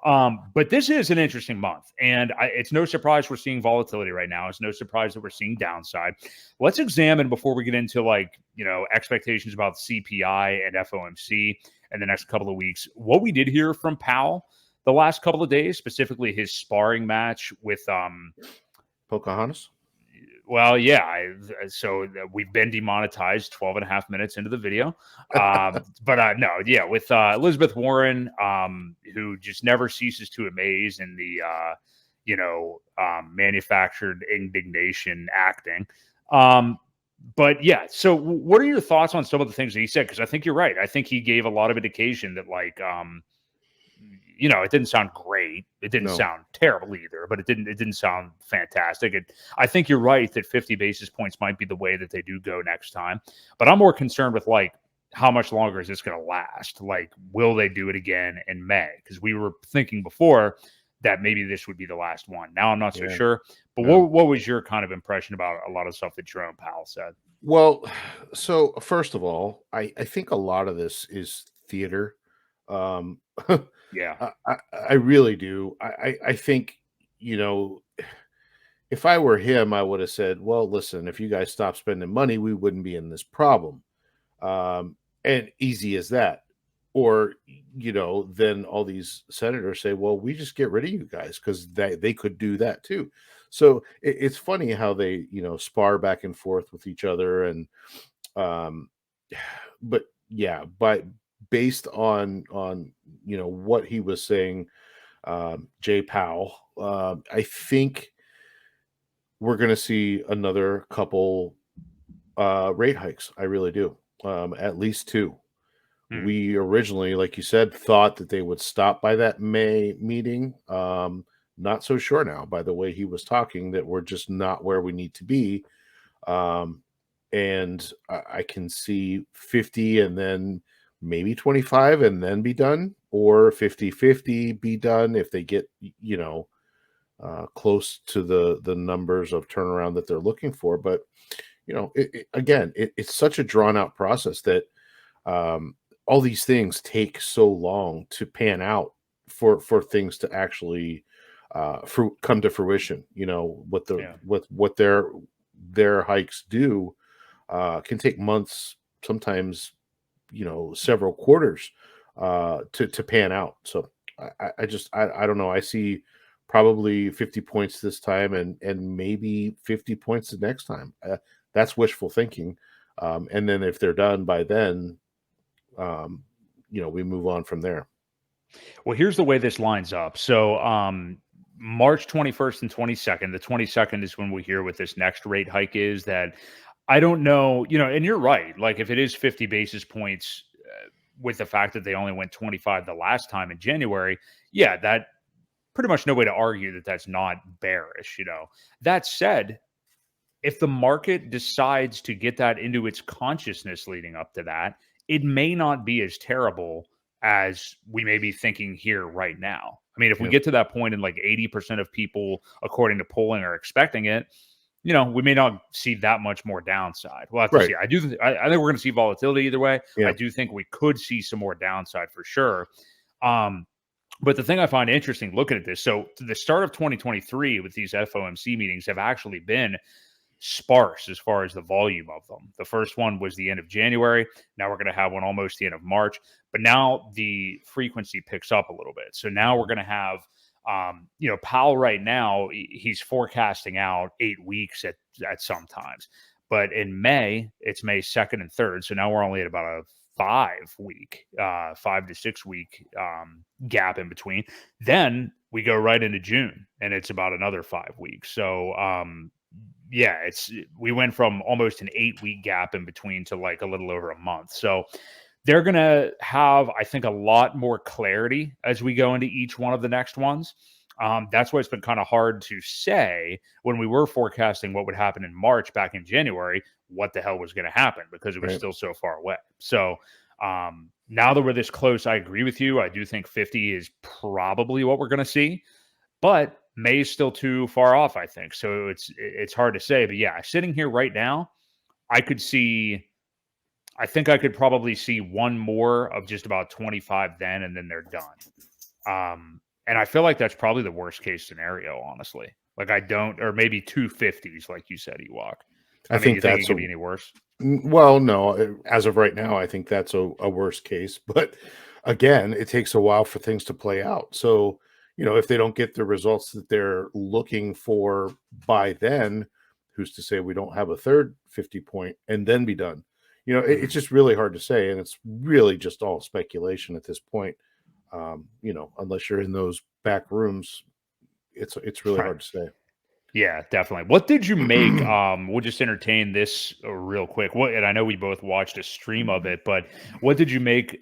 But this is an interesting month, and it's no surprise we're seeing volatility right now. It's no surprise that we're seeing downside. Let's examine before we get into expectations about CPI and FOMC in the next couple of weeks. What we did hear from Powell the last couple of days, specifically his sparring match with Pocahontas. Well, yeah. So we've been demonetized 12 and a half minutes into the video. No, yeah, with Elizabeth Warren, who just never ceases to amaze in the, manufactured indignation acting. But yeah, so what are your thoughts on some of the things that he said? Because I think you're right. I think he gave a lot of indication that, it didn't sound great. It didn't sound terrible either, but it didn't sound fantastic. I think you're right that 50 basis points might be the way that they do go next time. But I'm more concerned with how much longer is this going to last? Will they do it again in May? Because we were thinking before that maybe this would be the last one. Now I'm not so sure. But what was your kind of impression about a lot of stuff that Jerome Powell said? Well, so first of all, I think a lot of this is theater. Yeah. I really do. I think, if I were him, I would have said, well, listen, if you guys stop spending money, we wouldn't be in this problem. And easy as that. Or, then all these senators say, well, we just get rid of you guys because they could do that too. So it's funny how they, spar back and forth with each other. And, but yeah, based on what he was saying, Jay Powell, I think we're going to see another couple rate hikes. I really do. At least two. We originally, like you said, thought that they would stop by that May meeting. Not so sure now, by the way he was talking, that we're just not where we need to be. And I can see 50 and then maybe 25 and then be done, or 50-50 be done if they get, close to the numbers of turnaround that they're looking for. But, it's such a drawn out process that all these things take so long to pan out for things to actually come to fruition. What their hikes do can take months, sometimes several quarters to pan out. So I don't know. I see probably 50 points this time and maybe 50 points the next time. That's wishful thinking. And then if they're done by then, we move on from there. Well, here's the way this lines up. So March 21st and 22nd, the 22nd is when we hear what this next rate hike is. That I don't know, and you're right. If it is 50 basis points with the fact that they only went 25 the last time in January, yeah, that pretty much no way to argue that that's not bearish. That said, if the market decides to get that into its consciousness leading up to that, it may not be as terrible as we may be thinking here right now. I mean, if we get to that point and 80% of people, according to polling, are expecting it, we may not see that much more downside. We'll have to see. I think we're going to see volatility either way. Yeah. I do think we could see some more downside for sure. But the thing I find interesting looking at this, so the start of 2023 with these FOMC meetings have actually been sparse as far as the volume of them. The first one was the end of January. Now we're going to have one almost the end of March. But now the frequency picks up a little bit. So now we're going to have Powell right now, he's forecasting out 8 weeks at some times. But in May, it's May 2nd and 3rd. So now we're only at about a 5 to 6 week gap in between. Then we go right into June, and it's about another 5 weeks. So, we went from almost an 8 week gap in between to a little over a month. So they're going to have, I think, a lot more clarity as we go into each one of the next ones. That's why it's been kind of hard to say when we were forecasting what would happen in March back in January, what the hell was going to happen, because it was still so far away. So now that we're this close, I agree with you. I do think 50 is probably what we're going to see, but May is still too far off, I think. So it's hard to say. But yeah, sitting here right now, I think I could probably see one more of just about 25 then, and then they're done. And I feel like that's probably the worst case scenario, honestly. Like I don't, or maybe 250s, like you said, Ewok. I I mean, think you think it that's a could be any worse? well, no, as of right now, I think that's a worst case. But again, it takes a while for things to play out. So, if they don't get the results that they're looking for by then, who's to say we don't have a third 50 point and then be done? It's just really hard to say. And it's really just all speculation at this point. Unless you're in those back rooms, it's really Right. hard to say. Yeah, definitely. What did you make? We'll just entertain this real quick. And I know we both watched a stream of it, but what did you make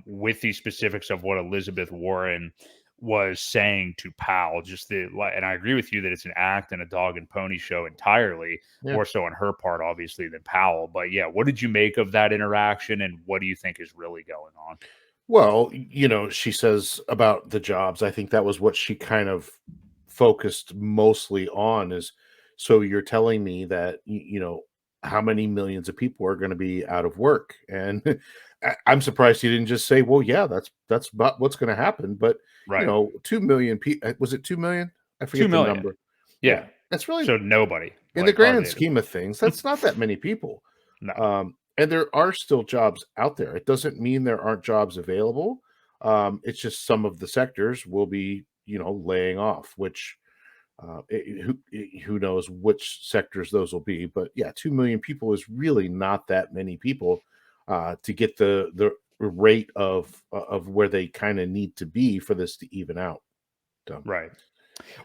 with the specifics of what Elizabeth Warren was saying to Powell? And I agree with you that it's an act and a dog and pony show entirely, Yeah. more so on her part, obviously, than Powell. But yeah, what did you make of that interaction, and what do you think is really going on? Well, she says about the jobs. I think that was what she kind of focused mostly on is, so you're telling me that, how many millions of people are going to be out of work? And I'm surprised you didn't just say, well, yeah, that's about what's going to happen. But, Right. 2 million people, was it 2 million? I Two forget the million. number. Yeah. Yeah. That's really, So nobody, in the like grand hardly scheme of things, that's not that many people. no. And there are still jobs out there. It doesn't mean there aren't jobs available. It's just some of the sectors will be, laying off, which who knows which sectors those will be. But yeah, 2 million people is really not that many people to get the rate of where they kind of need to be for this to even out. So, Right.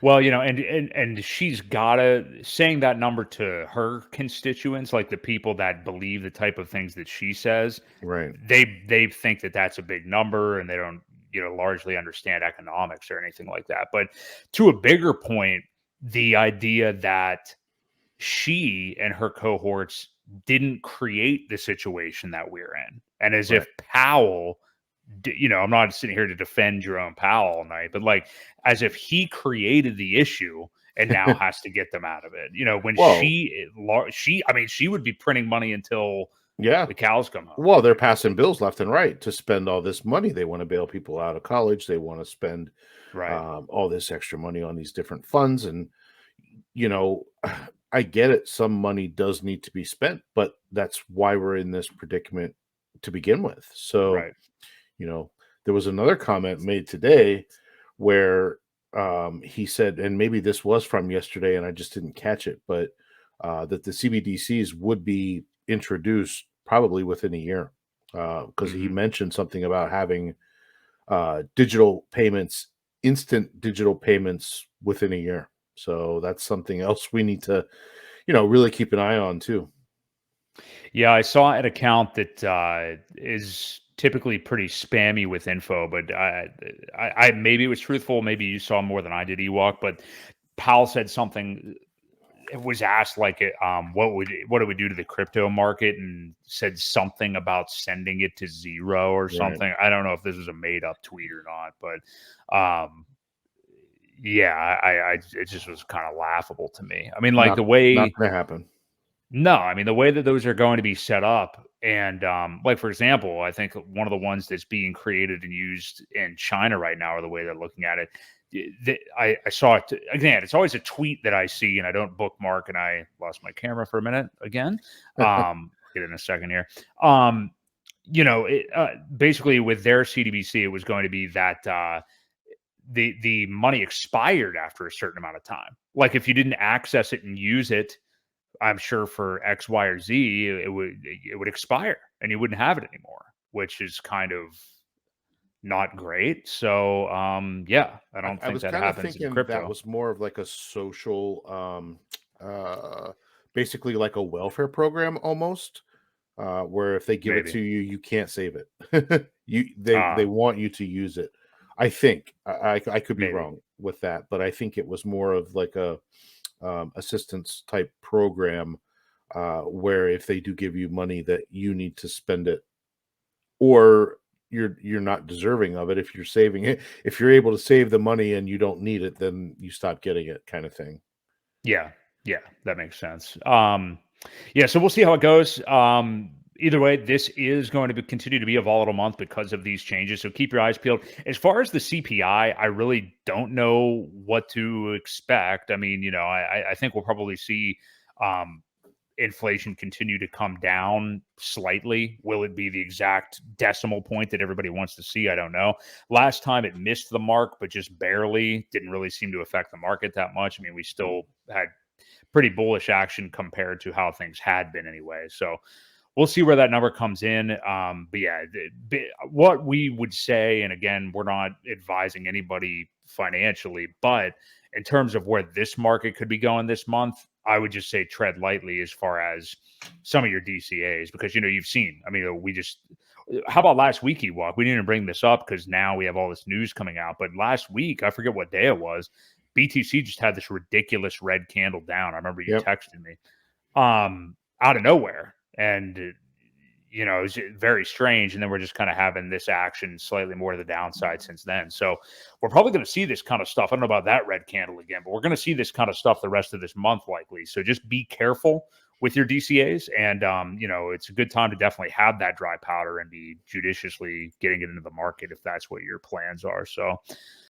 Well, and she's gotta saying that number to her constituents, like the people that believe the type of things that she says, right. they think that that's a big number, and they don't, largely understand economics or anything like that. But to a bigger point, the idea that she and her cohorts didn't create the situation that we're in, and as Right. if Powell I'm not sitting here to defend Jerome Powell all night, but like as if he created the issue and now has to get them out of it. When Well, I mean, she would be printing money until yeah. the cows come home. Well, they're passing bills left and right to spend all this money. They want to bail people out of college. They want to spend Right. all this extra money on these different funds. And, you know, I get it. Some money does need to be spent, but that's why we're in this predicament to begin with. So, Right. there was another comment made today where he said, and maybe this was from yesterday and I just didn't catch it, but that the CBDCs would be introduced probably within a year because he Hmm. mentioned something about having digital payments, instant digital payments within a year. So that's something else we need to, really keep an eye on too. Yeah, I saw an account that is typically pretty spammy with info, but I maybe it was truthful. Maybe you saw more than I did, Ewok. But Powell said something. It was asked like, what it would do to the crypto market, and said something about sending it to zero or Right. something. I don't know if this was a made up tweet or not, but yeah, I it just was kind of laughable to me. I mean, like Not the not way. gonna happen. No, I mean, the way that those are going to be set up, and like for example, I think one of the ones that's being created and used in China right now, or the way they're looking at it, I saw it again. It's always a tweet that I see, and I don't bookmark, and I lost my camera for a minute again. I'll get it in a second here. Basically with their CDBC, it was going to be that the money expired after a certain amount of time. Like if you didn't access it and use it, I'm sure for X, Y, or Z, it would expire and you wouldn't have it anymore, which is kind of not great. So, yeah, I I, don't I think was that kind of happens in thinking that crypto. was more of like a social, uh, basically like a welfare program almost, where if they give it Maybe. to you, you can't save it. They want you to use it. I think I could be Maybe. wrong with that, but I think it was more of like a assistance type program where if they do give you money that you need to spend it or you're not deserving of it if you're saving it. If you're able to save the money and you don't need it, then you stop getting it kind of thing. Yeah. Yeah. That makes sense. Yeah. So we'll see how it goes. either way, this is going to continue to be a volatile month because of these changes. So keep your eyes peeled. As far as the CPI, I really don't know what to expect. I mean, I think we'll probably see inflation continue to come down slightly. Will it be the exact decimal point that everybody wants to see? I don't know. Last time it missed the mark, but just barely. Didn't really seem to affect the market that much. I mean, we still had pretty bullish action compared to how things had been anyway. So we'll see where that number comes in. But yeah, what we would say, and again, we're not advising anybody financially, but in terms of where this market could be going this month, I would just say tread lightly as far as some of your DCAs, because, you've seen, I mean, how about last week, Ewok? We didn't even bring this up because now we have all this news coming out. But last week, I forget what day it was, BTC just had this ridiculous red candle down. I remember you texted me out of nowhere. And, it was very strange. And then we're just kind of having this action slightly more to the downside since then. So we're probably going to see this kind of stuff. I don't know about that red candle again, but we're going to see this kind of stuff the rest of this month likely. So just be careful with your DCAs. And, it's a good time to definitely have that dry powder and be judiciously getting it into the market if that's what your plans are. So